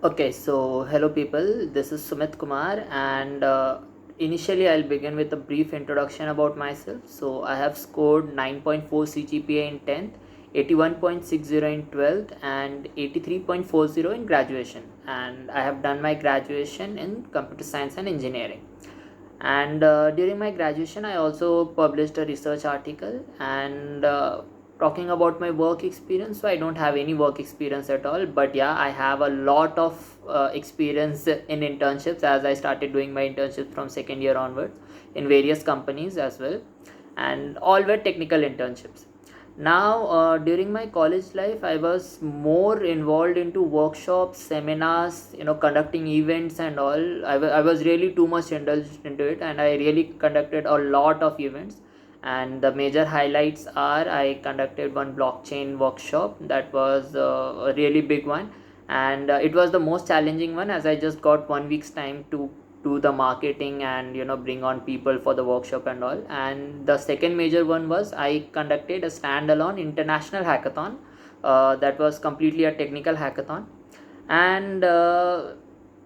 Okay, so hello people, this is Sumit Kumar, and initially I'll begin with a brief introduction about myself. So I have scored 9.4 CGPA in 10th, 81.60 in 12th, and 83.40 in graduation. And I have done my graduation in computer science and engineering. And during my graduation I also published a research article. And talking about my work experience, so I don't have any work experience at all, but yeah, I have a lot of experience in internships, as I started doing my internships from second year onwards in various companies as well, and all were technical internships. Now during my college life I was more involved into workshops, seminars, conducting events and all. I was really too much indulged into it, and I really conducted a lot of events. And the major highlights are, I conducted one blockchain workshop that was a really big one, and it was the most challenging one, as I just got 1 week's time to do the marketing and bring on people for the workshop and all. And the second major one was, I conducted a standalone international hackathon that was completely a technical hackathon. And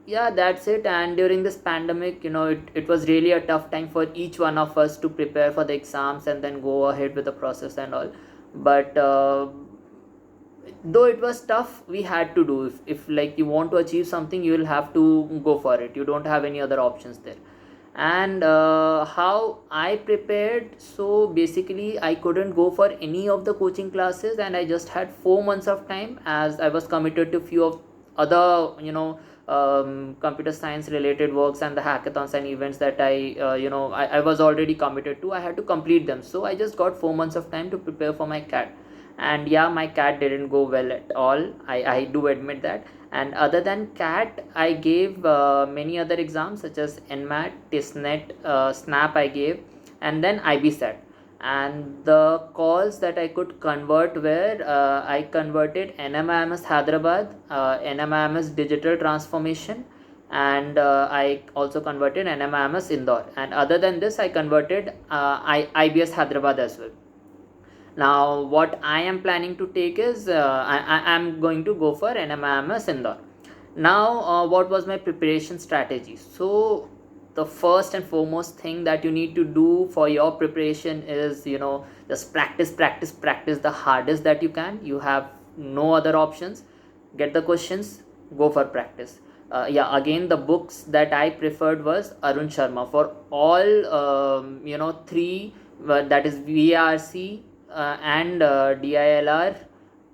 yeah, that's it. And during this pandemic, it was really a tough time for each one of us to prepare for the exams and then go ahead with the process and all. But though it was tough, we had to do. If like you want to achieve something, you will have to go for it. You don't have any other options there. And how I prepared, so basically I couldn't go for any of the coaching classes, and I just had 4 months of time, as I was committed to few of other computer science related works and the hackathons and events that I was already committed to. I had to complete them, so I just got 4 months of time to prepare for my cat. And yeah, my cat didn't go well at all, I do admit that. And other than cat, I gave many other exams such as NMAT, TISNET, SNAP I gave, and then IBSAT. And the calls that I could convert were, I converted NMIMS Hyderabad, NMIMS Digital Transformation, and I also converted NMIMS Indore. And other than this, I converted IBS Hyderabad as well. Now what I am planning to take is, I am going to go for NMIMS Indore. Now what was my preparation strategy? So the first and foremost thing that you need to do for your preparation is, just practice the hardest that you can. You have no other options. Get the questions, go for practice. Yeah, again, the books that I preferred was Arun Sharma for all, three, that is VRC and DILR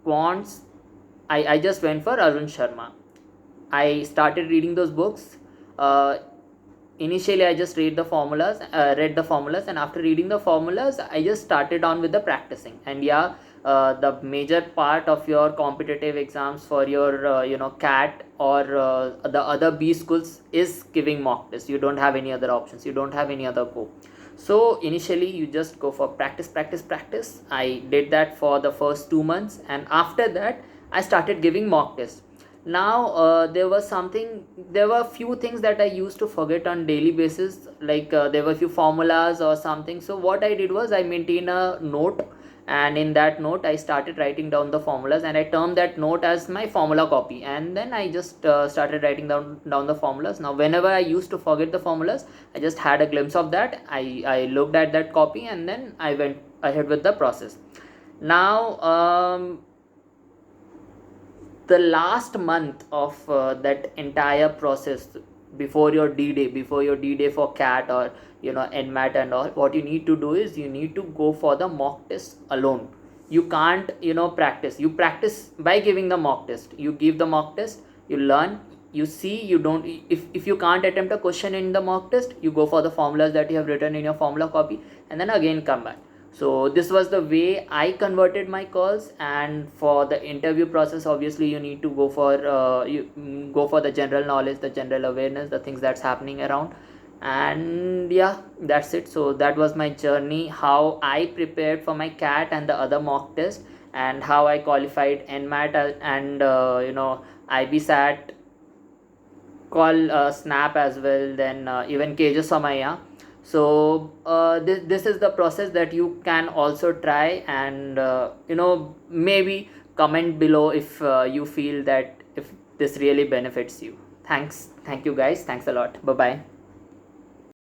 quants. I just went for Arun Sharma. I started reading those books. Initially I just read the formulas, and after reading the formulas I just started on with the practicing. And yeah, the major part of your competitive exams for your CAT or the other B schools is giving mock tests. You don't have any other options, you don't have any other go. So initially you just go for practice. I did that for the first 2 months, and after that I started giving mock tests. Now there were few things that I used to forget on daily basis, like there were few formulas or something. So what I did was, I maintained a note, and in that note I started writing down the formulas, and I termed that note as my formula copy. And then I just started writing down the formulas. Now whenever I used to forget the formulas, I just had a glimpse of that. I looked at that copy, and then I went ahead with the process. Now the last month of that entire process, before your D-Day for CAT or NMAT and all, what you need to do is, you need to go for the mock test alone. You can't practice. You practice by giving the mock test. You give the mock test, you learn, you see. You don't, if you can't attempt a question in the mock test, you go for the formulas that you have written in your formula copy, and then again come back. So this was the way I converted my calls. And for the interview process, obviously you need to go for the general knowledge, the general awareness, the things that's happening around. And yeah, that's it. So that was my journey, how I prepared for my CAT and the other mock test, and how I qualified NMAT and IBSAT, call Snap as well, then even Kejo Samaya. So this is the process that you can also try. And maybe comment below if you feel that, if this really benefits you. Thank you guys, thanks a lot, bye bye.